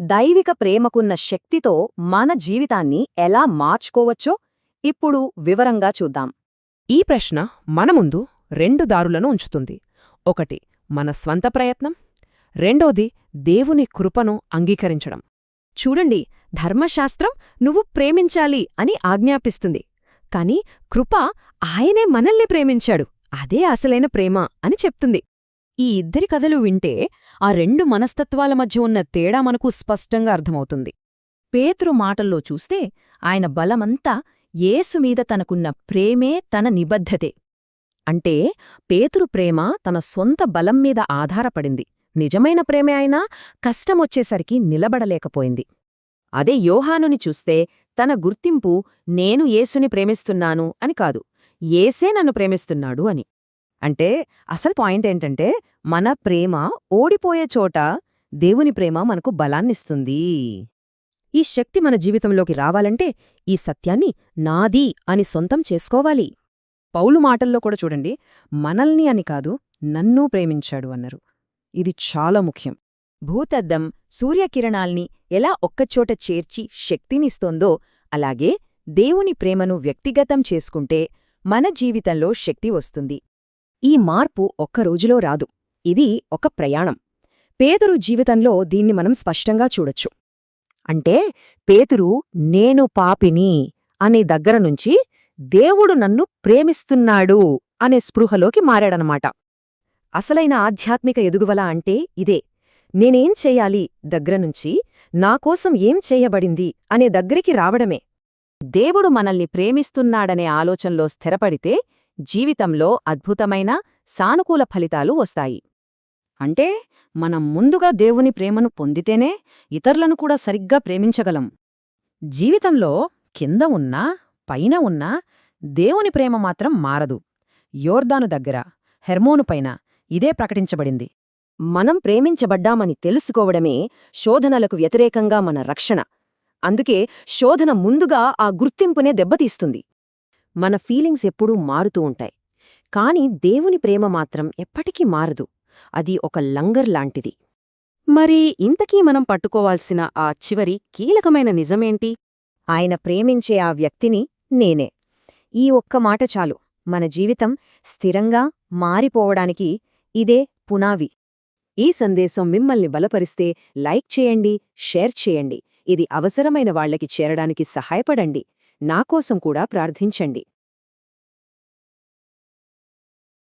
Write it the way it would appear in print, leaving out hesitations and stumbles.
దైవిక ప్రేమకున్న శక్తితో మన జీవితాన్ని ఎలా మార్చుకోవచ్చో ఇప్పుడు వివరంగా చూద్దాం. ఈ ప్రశ్న మన ముందు రెండు దారులను ఉంచుతుంది. ఒకటి మన స్వంత ప్రయత్నం, రెండోది దేవుని కృపను అంగీకరించడం. చూడండి, ధర్మశాస్త్రం నువ్వు ప్రేమించాలి అని ఆజ్ఞాపిస్తుంది. కాని కృప ఆయనే మనల్ని ప్రేమించాడు, అదే అసలైన ప్రేమ అని చెప్తుంది. ఈ ఇద్దరి కథలు వింటే ఆ రెండు మనస్తత్వాల మధ్య ఉన్న తేడా మనకు స్పష్టంగా అర్థమవుతుంది. పేతురు మాటల్లో చూస్తే ఆయన బలమంతా యేసుమీద తనకున్న ప్రేమే తన నిబద్ధతే. అంటే పేతురు ప్రేమ తన సొంత బలం మీద ఆధారపడింది. నిజమైన ప్రేమే అయినా కష్టమొచ్చేసరికి నిలబడలేకపోయింది. అదే యోహానుని చూస్తే తన గుర్తింపు నేను యేసుని ప్రేమిస్తున్నాను అని కాదు, యేసే నన్ను ప్రేమిస్తున్నాడు అని. అంటే అసలు పాయింట్ ఏంటంటే మన ప్రేమ ఓడిపోయే చోట దేవుని ప్రేమ మనకు బలాన్నిస్తుంది. ఈ శక్తి మన జీవితంలోకి రావాలంటే ఈ సత్యాన్ని నాది అని సొంతం చేసుకోవాలి. పౌలు మాటల్లో కూడా చూడండి, మనల్ని అని కాదు నన్నూ ప్రేమించాడు అన్నారు. ఇది చాలా ముఖ్యం. భూతద్దం సూర్యకిరణాల్ని ఎలా ఒక్కచోట చేర్చి శక్తినిస్తోందో అలాగే దేవుని ప్రేమను వ్యక్తిగతం చేసుకుంటే మన జీవితంలో శక్తి వస్తుంది. ఈ మార్పు ఒక్కరోజులో రాదు, ఇది ఒక ప్రయాణం. పేతురు జీవితంలో దీన్ని మనం స్పష్టంగా చూడొచ్చు. అంటే పేతురు నేను పాపిని అనే దగ్గరనుంచి దేవుడు నన్ను ప్రేమిస్తున్నాడు అనే స్పృహలోకి మారాడనమాట. అసలైన ఆధ్యాత్మిక ఎదుగువల అంటే ఇదే. నేనేం చెయ్యాలి దగ్గరనుంచి నాకోసం ఏం చేయబడింది అనే దగ్గరికి రావడమే. దేవుడు మనల్ని ప్రేమిస్తున్నాడనే ఆలోచనలో స్థిరపడితే జీవితంలో అద్భుతమైన సానుకూల ఫలితాలు వస్తాయి. అంటే మనం ముందుగా దేవుని ప్రేమను పొందితేనే ఇతరులను కూడా సరిగ్గా ప్రేమించగలం. జీవితంలో కింద ఉన్నా పైన ఉన్నా దేవుని ప్రేమ మాత్రం మారదు. యోర్దాను దగ్గర హెర్మోనుపైన ఇదే ప్రకటించబడింది. మనం ప్రేమించబడ్డామని తెలుసుకోవడమే శోధనలకు వ్యతిరేకంగా మన రక్షణ. అందుకే శోధన ముందుగా ఆ గుర్తింపునే దెబ్బతీస్తుంది. మన ఫీలింగ్స్ ఎప్పుడూ మారుతూ ఉంటాయి, కాని దేవుని ప్రేమ మాత్రం ఎప్పటికీ మారదు. అది ఒక లంగర్ లాంటిది. మరి ఇంతకీ మనం పట్టుకోవాల్సిన ఆ చివరి కీలకమైన నిజమేంటి? ఆయన ప్రేమించే ఆ వ్యక్తిని నేనే. ఈ ఒక్క మాట చాలు మన జీవితం స్థిరంగా మారిపోవడానికి. ఇదే పునావి. ఈ సందేశం మిమ్మల్ని బలపరిస్తే లైక్ చేయండి, షేర్ చేయండి. ఇది అవసరమైన వాళ్లకి చేరడానికి సహాయపడండి. నాకోసం కూడా ప్రార్థించండి.